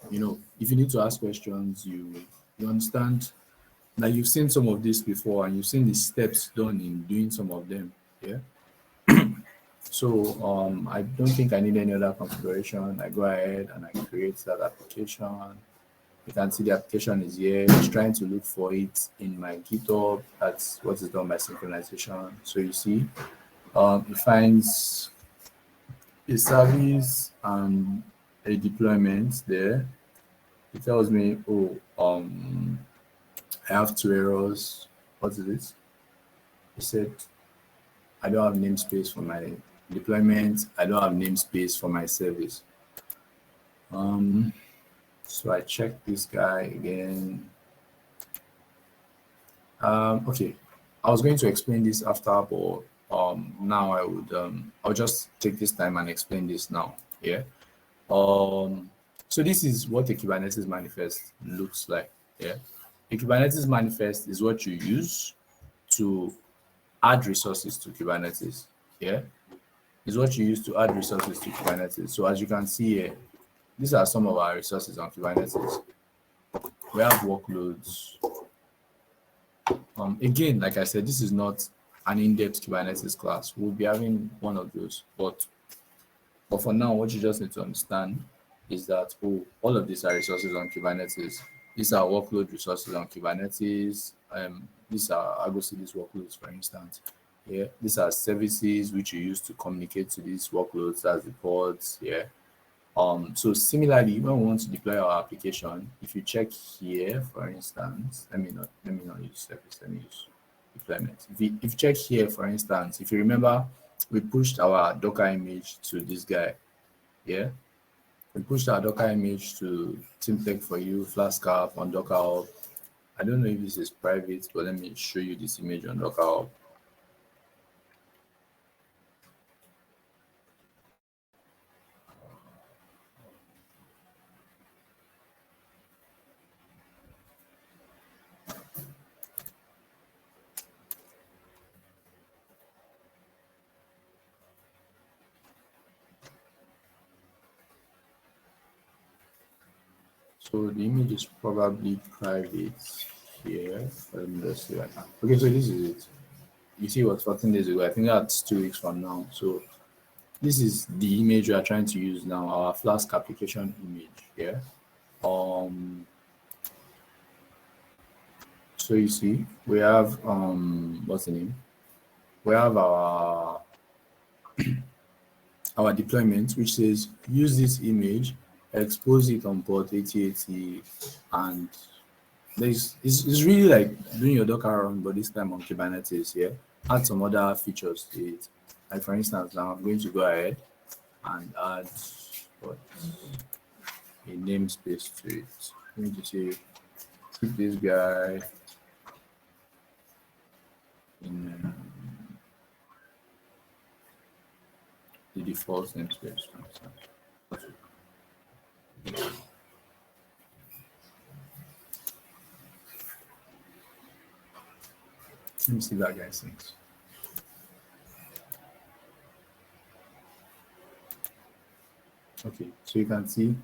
if you need to ask questions, you understand that you've seen some of this before and you've seen the steps done in doing some of them. Yeah. So I don't think I need any other configuration. I go ahead and I create that application. You can see the application is here. It's trying to look for it in my GitHub. That's what is done by synchronization. So you see, it finds a service and a deployment there. It tells me, oh, I have 2 errors. What is it? It said, I don't have namespace for my deployment. I don't have namespace for my service. So I check this guy again. Okay, I was going to explain this after, but now I'll just take this time and explain this now. Yeah. So this is what a Kubernetes manifest looks like. Yeah. A Kubernetes manifest is what you use to add resources to Kubernetes. Yeah. Is what you use to add resources to Kubernetes. So as you can see here, these are some of our resources on Kubernetes. We have workloads. Again, like I said, this is not an in-depth Kubernetes class. We'll be having one of those, but for now, what you just need to understand is that all of these are resources on Kubernetes. These are workload resources on Kubernetes. These are, I go see these workloads, for instance. Yeah, these are services which you use to communicate to these workloads as the pods. Yeah. So similarly, when we want to deploy our application, if you check here, for instance, let me not use service, let me use deployment. If you check here, for instance, if you remember, we pushed our Docker image to this guy. Yeah, we pushed our Docker image to TeamTech for you, Flask app on Docker Hub. I don't know if this is private, but let me show you this image on Docker Hub. So the image is probably private here. Let me just see right now. Okay, so this is it. You see what 14 days ago? I think that's 2 weeks from now. So this is the image we are trying to use now, our Flask application image here. So you see, we have what's the name? We have our our deployment, which says use this image, expose it on port 8080, and it's really like doing your Docker run, but this time on Kubernetes. Yeah, add some other features to it. Like for instance, now I'm going to go ahead and add a namespace to it. Let me just say keep this guy in the default namespace. Let me see that guy thinks. Okay, so you can see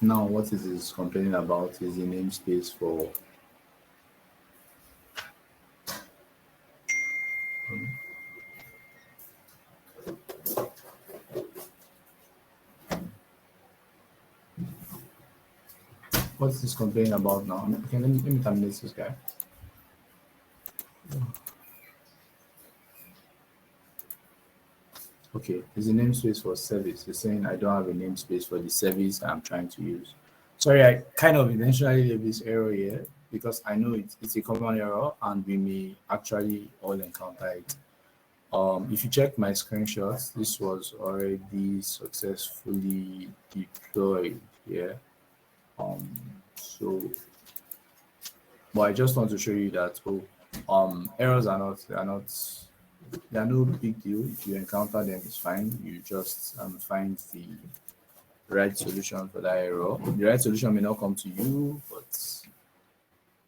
now what it is complaining about is the namespace for what is this complaining about now? Okay, let me terminate this guy. Okay, there's a namespace for service. It's saying I don't have a namespace for the service I'm trying to use. Sorry, I kind of intentionally leave this error here because I know it's a common error and we may actually all encounter it. If you check my screenshots, this was already successfully deployed here. Um, so, but I just want to show you that errors they are no big deal. If you encounter them, it's fine. You just find the right solution for that error. The right solution may not come to you, but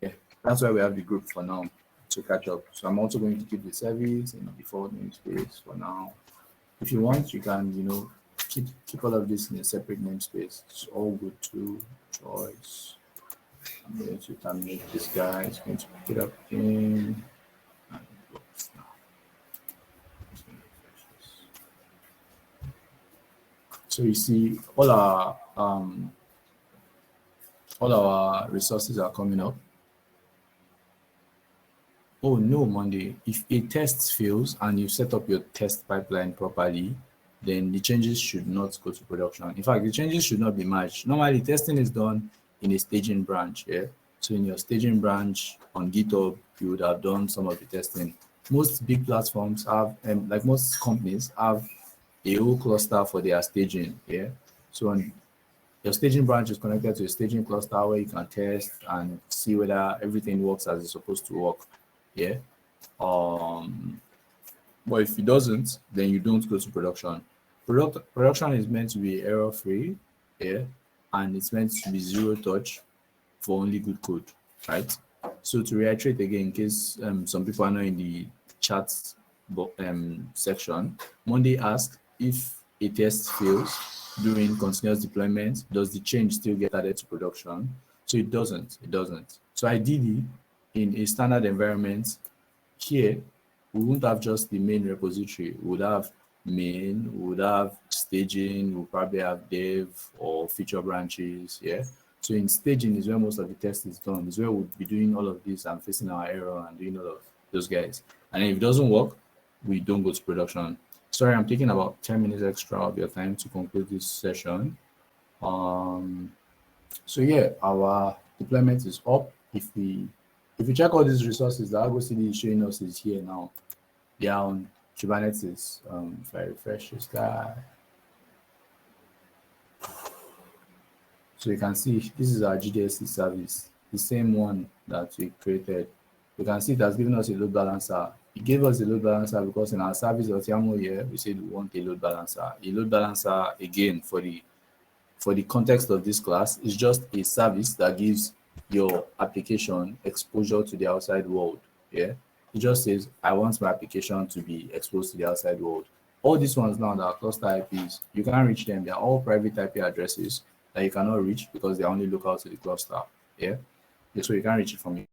yeah, that's why we have the group for now to catch up. So I'm also going to keep the service in the default namespace for now. If you want, you can, keep all of this in a separate namespace. It's all good too. Choice. I'm going to terminate this guy. It's going to pick it up in. And it works now. Just going to refresh this. So you see, all our resources are coming up. Oh no, Monday. If a test fails and you set up your test pipeline properly, then the changes should not go to production. In fact, the changes should not be merged. Normally, testing is done in a staging branch. Yeah. So in your staging branch on GitHub, you would have done some of the testing. Most big platforms have, like most companies, have a whole cluster for their staging. Yeah. So on your staging branch is connected to a staging cluster where you can test and see whether everything works as it's supposed to work. Yeah. But if it doesn't, then you don't go to production. Production is meant to be error free, yeah, and it's meant to be zero touch for only good code, right? So to reiterate again, in case some people are not in the chat section, Monday asked if a test fails during continuous deployment, does the change still get added to production? So it doesn't. It doesn't. So ideally, in a standard environment, here we won't have just the main repository. We would have main, we would have staging, we'll probably have dev or feature branches. Yeah. So in staging is where most of the test is done. Is where we'll be doing all of this and facing our error and doing all of those guys. And if it doesn't work, we don't go to production. Sorry, I'm taking about 10 minutes extra of your time to conclude this session. So yeah, our deployment is up. If we check all these resources, the Argo CD is showing us is here now. They are on Kubernetes. If I refresh this guy, so you can see this is our GDSC service, the same one that we created. You can see it has given us a load balancer. It gave us a load balancer because in our service.yaml here, we said we want a load balancer. A load balancer, again, for the context of this class, is just a service that gives your application exposure to the outside world. Yeah, it just says I want my application to be exposed to the outside world. All these ones now that are cluster IPs, you can't reach them. They're all private IP addresses that you cannot reach because they're only local to the cluster. Yeah, so you can't reach it from here.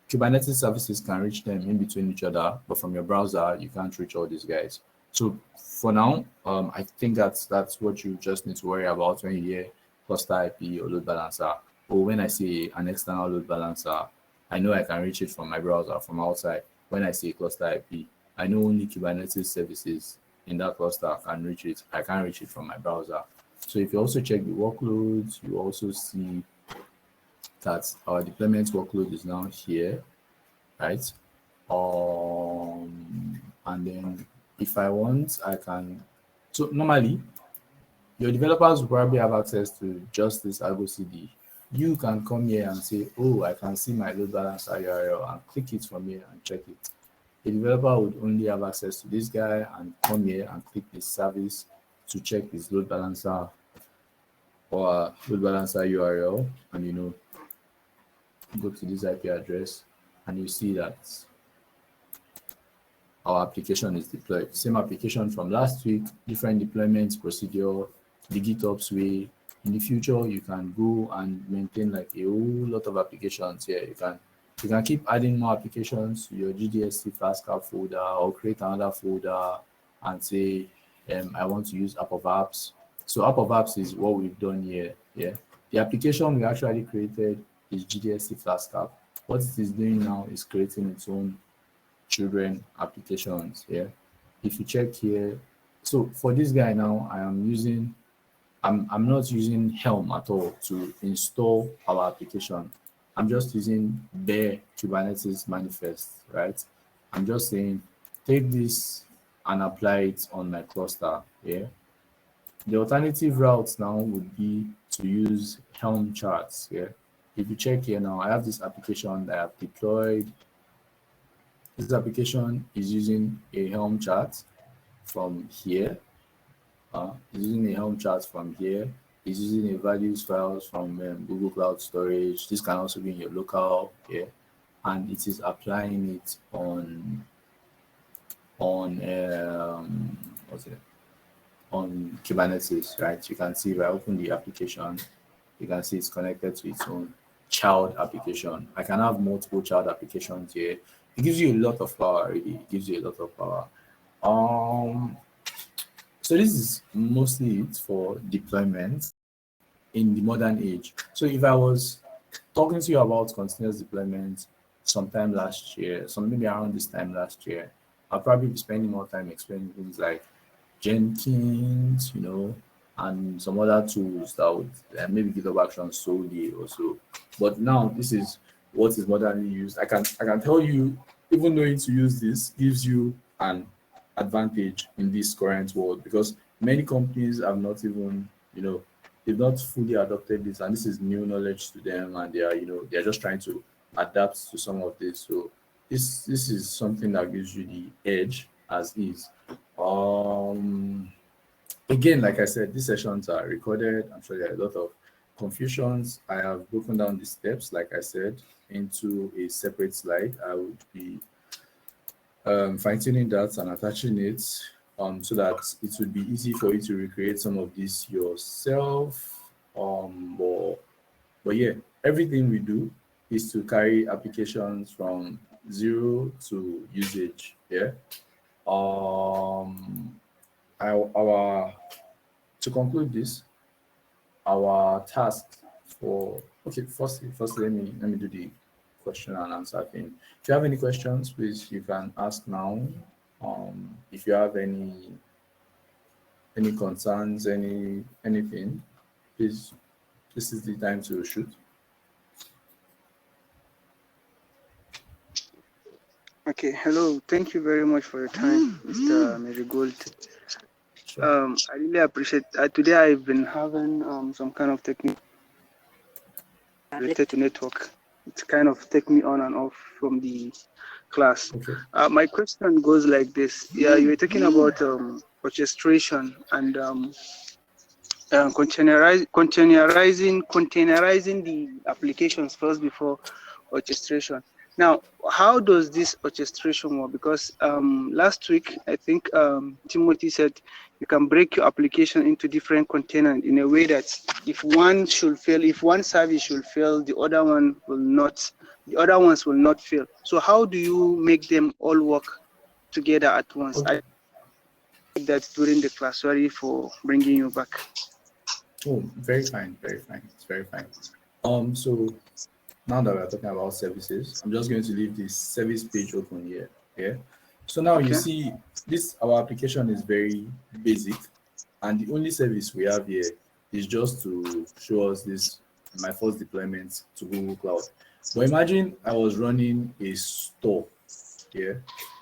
Kubernetes services can reach them in between each other, but from your browser, you can't reach all these guys. So for now, I think that's what you just need to worry about when you hear cluster IP or load balancer. Or when I see an external load balancer, I know I can reach it from my browser from outside. When I see cluster IP, I know only Kubernetes services in that cluster can reach it. I can't reach it from my browser. So if you also check the workloads, you also see that our deployment workload is now here, right? And then if I want, I can. So normally, your developers will probably have access to just this Argo CD. You can come here and say, oh, I can see my load balancer URL and click it from here and check it. The developer would only have access to this guy and come here and click this service to check his load balancer or load balancer URL, and go to this IP address and you see that our application is deployed. Same application from last week, different deployment procedure, the GitOps way. In the future, you can go and maintain like a whole lot of applications here. You can keep adding more applications to your GDSC Flask folder or create another folder and say, I want to use app of apps. So app of apps is what we've done here. Yeah. The application we actually created is GDSC Flask app. What it is doing now is creating its own children applications. Yeah. If you check here, so for this guy now, I'm not using Helm at all to install our application. I'm just using bare Kubernetes manifest, right? I'm just saying take this and apply it on my cluster. Yeah. The alternative route now would be to use Helm charts. Yeah. If you check here now, I have this application that I've deployed. This application is using a Helm chart from here. It's using a Helm chart from here. It's using a values files from Google Cloud Storage. This can also be in your local here, and it is applying it on what's it on Kubernetes, right? You can see if I open the application, you can see it's connected to its own child application. I can have multiple child applications here. It gives you a lot of power, really. It gives you a lot of power. So this is mostly it for deployment in the modern age. So if I was talking to you about continuous deployment sometime last year, so maybe around this time last year, I'll probably be spending more time explaining things like Jenkins, and some other tools that would maybe GitHub Actions solely or so. But now this is what is modernly used. I can tell you, even knowing to use this gives you an advantage in this current world, because many companies have not even, they've not fully adopted this, and this is new knowledge to them, and they're just trying to adapt to some of this. So this is something that gives you the edge as is. Again, like I said, these sessions are recorded. I'm sure there are a lot of confusions. I have broken down the steps, like I said, into a separate slide. I would be fine-tuning that and attaching it so that it would be easy for you to recreate some of this yourself. But yeah, everything we do is to carry applications from zero to usage. Yeah. Our to conclude this, our task for first let me do the question and answer thing. If you have any questions, please you can ask now. If you have any concerns, anything, please, this is the time to shoot. Okay, hello. Thank you very much for your time, Mr. Marigold. Sure. I really appreciate today I've been having some kind of technique related to network. It's kind of take me on and off from the class. Okay. My question goes like this. Yeah, you were talking about orchestration and containerizing the applications first before orchestration. Now, how does this orchestration work? Because last week, I think Timothy said you can break your application into different containers in a way that if one service should fail, the other ones will not fail. So how do you make them all work together at once? Okay. I did that during the class. Sorry for bringing you back. Oh, very fine. It's very fine. So now that we're talking about services, I'm just going to leave this service page open here. Yeah. So now you see this, our application is very basic, and the only service we have here is just to show us this, my first deployment to Google Cloud. But imagine I was running a store. Yeah.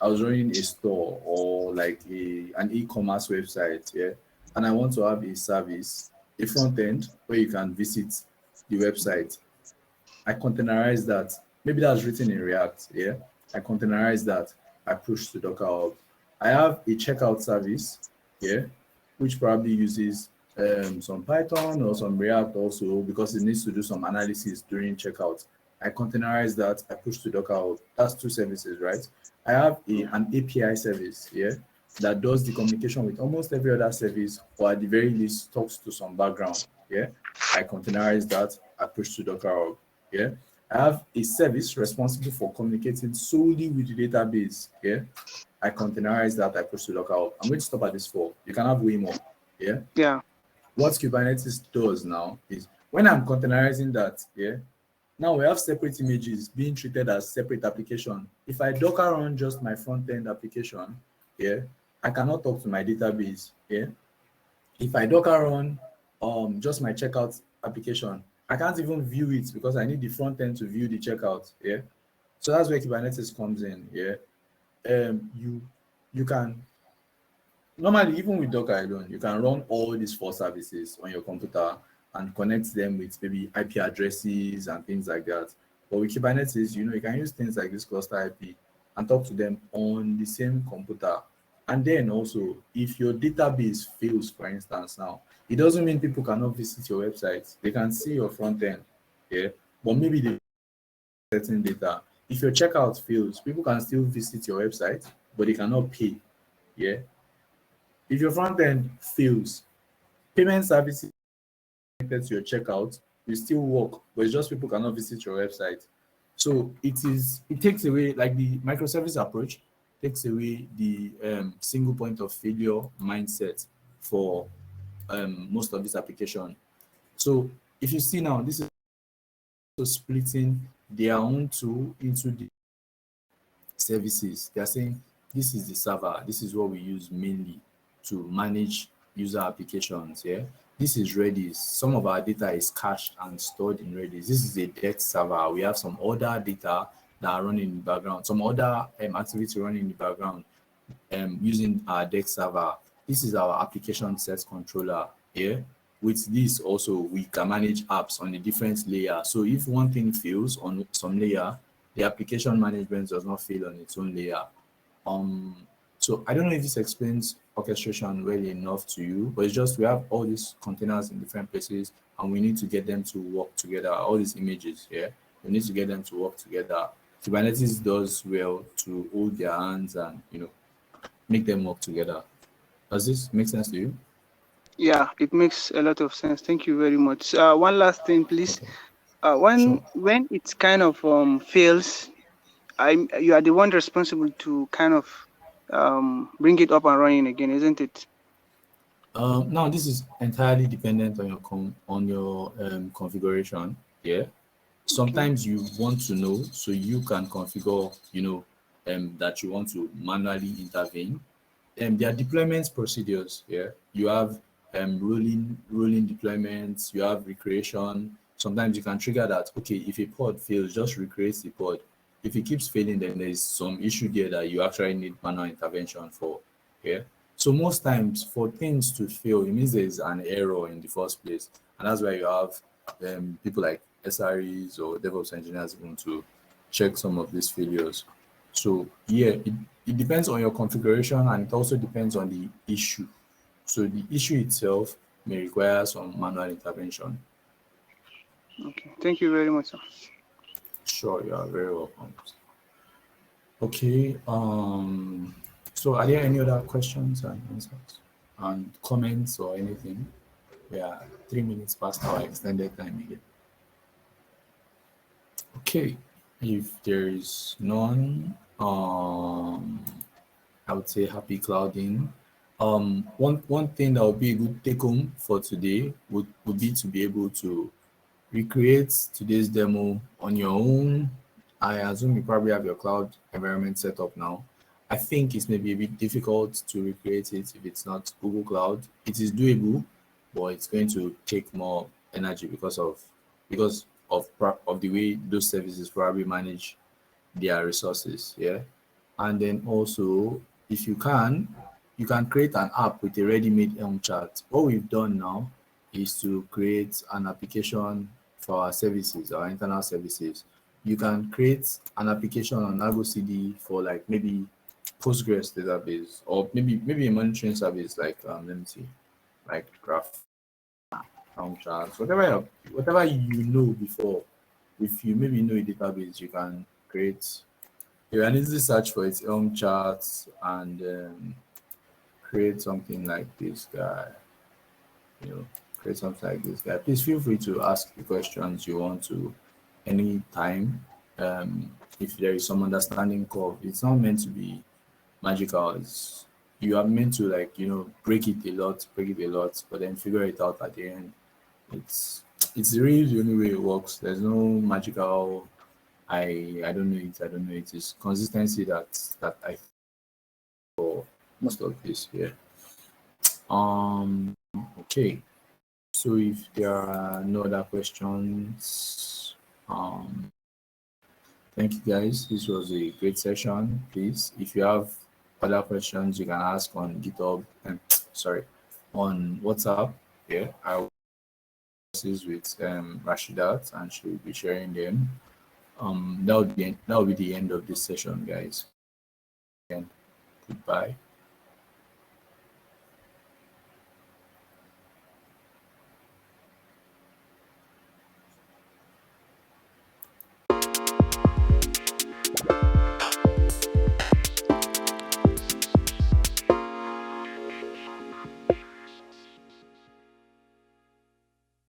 I was running a store or like an e-commerce website. Yeah. And I want to have a service, a front end where you can visit the website. I containerize that. Maybe that's written in React. Yeah. I containerize that. I push to Docker Hub. I have a checkout service. Yeah. Which probably uses some Python or some React also, because it needs to do some analysis during checkout. I containerize that. I push to Docker Hub. That's two services, right? I have an API service. Yeah. That does the communication with almost every other service, or at the very least talks to some background. Yeah. I containerize that. I push to Docker Hub. Yeah, I have a service responsible for communicating solely with the database. Yeah, I containerize that. I push to Docker Hub. I'm going to stop at this 4. You can have way more. Yeah. Yeah. What Kubernetes does now is when I'm containerizing that, yeah, now we have separate images being treated as separate application. If I Docker run just my front end application, yeah, I cannot talk to my database. Yeah. If I Docker run just my checkout application, I can't even view it because I need the front end to view the checkout. Yeah. So that's where Kubernetes comes in. Yeah. you can normally, even with Docker alone, you can run all these 4 services on your computer and connect them with maybe IP addresses and things like that. But with Kubernetes, you can use things like this cluster IP and talk to them on the same computer. And then also, if your database fails, for instance, now, it doesn't mean people cannot visit your website. They can see your front end, yeah, but maybe they certain data. If your checkout fails, people can still visit your website, but they cannot pay, yeah. If your front end fails, payment services connected to your checkout will still work, but it's just people cannot visit your website. So it takes away, like, the microservice approach takes away the single point of failure mindset for most of this application. So if you see now, this is also splitting their own tool into the services. They are saying this is the server, this is what we use mainly to manage user applications. Yeah, this is Redis. Some of our data is cached and stored in Redis. This is a dev server. We have some other data that are running in the background, some other activity running in the background using our dev server. This is our application set controller. Yeah, with this also we can manage apps on a different layer. So if one thing fails on some layer, the application management does not fail on its own layer. So I don't know if this explains orchestration well enough to you, but it's just we have all these containers in different places and we need to get them to work together. All these images here, we need to get them to work together. Kubernetes does well to hold their hands and make them work together. Does this make sense to you? Yeah, it makes a lot of sense. Thank you very much. One last thing, please. Okay. When it kind of fails, you are the one responsible to kind of bring it up and running again, isn't it? Now this is entirely dependent on your configuration. Yeah. Sometimes you want to know, so you can configure, that you want to manually intervene. There are deployment procedures. Yeah, you have rolling deployments. You have recreation. Sometimes you can trigger that. Okay, if a pod fails, just recreate the pod. If it keeps failing, then there is some issue there that you actually need manual intervention for. Yeah. So most times, for things to fail, it means there is an error in the first place, and that's why you have people like SREs or DevOps engineers even to check some of these failures. So yeah, it depends on your configuration and it also depends on the issue. So the issue itself may require some manual intervention. Okay, thank you very much, sir. Sure, you are very welcome. Okay, so are there any other questions and answers and comments or anything? We are 3 minutes past our extended time again. Okay, if there is none, I would say happy clouding. One thing that would be a good take home for today would be to be able to recreate today's demo on your own. I assume you probably have your cloud environment set up now. I think it's maybe a bit difficult to recreate it if it's not Google Cloud. It is doable, but it's going to take more energy because of the way those services probably manage their resources. Yeah. And then also, if you can create an app with a ready-made Helm chart. What we've done now is to create an application for our services, our internal services. You can create an application on Argo CD for like maybe Postgres database or maybe a monitoring service like let me see, like Graph, Helm charts, whatever you know before. If you maybe know a database, you can create. You can easily search for its Helm charts and create something like this guy. Create something like this guy. Please feel free to ask the questions you want to anytime. If there is some understanding curve, it's not meant to be magical. You are meant to break it a lot, but then figure it out at the end. It's really the only way it works. There's no magical. I don't know it. I don't know it. It's consistency that I for most of this. Yeah. Okay. So if there are no other questions, thank you guys. This was a great session. Please, if you have other questions you can ask on GitHub and sorry, on WhatsApp. Yeah, I will with Rashidat, and she will be sharing them. That would be the end of this session, guys. And goodbye.